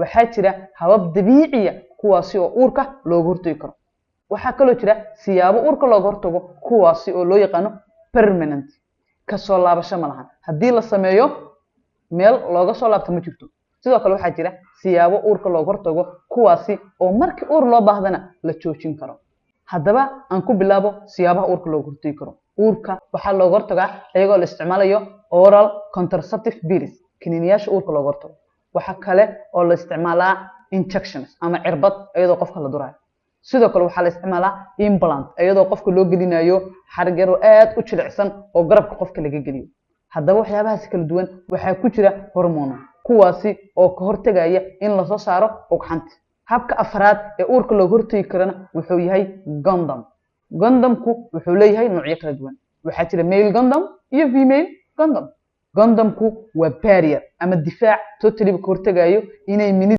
waxaa jira habab dabiici ah kuwaasi oo uurka looga hortagi karo. waxaa kaloo jira siyaabo uurka looga hortago kuwaasi oo loo yaqaano permanent, kasoo laabasho ma lahan. haddii la sameeyo meel looga soo laabto ma jirto. sidoo kale waxaa jira siyaabo uurka looga hortago kuwaasi oo markii uur loo baahdana la joojin karo. haddaba aan ku bilaabo siyaabaha uurka looga hortagi karo. uurka waxaa looga hortagaa iyagoo la isticmaalayo oral contraceptive pills, kiniiniyaasha uurka looga hortago. waxa kale oo la isticmaalaa injections ama cirbad iyadoo qofka la durayo. sidoo kale waxaa la isticmaalaa implant iyadoo qofka loo gelinayo xarig yar oo aad u jilicsan oo garabka qofka laga geliyo. haddaba waxyaabahaas kala duwan waxaa ku jira hormono kuwaasi oo ka hortagaya in la soo saaro ugxanta. habka afraad ee uurka looga hortagi karana wuxuu yahay condom. condomku wuxuu leeyahay noocyo kala duwan. waxaa jira male condom iyo female condom. condomku waa barrier ama difaac totally ka hortagayo inay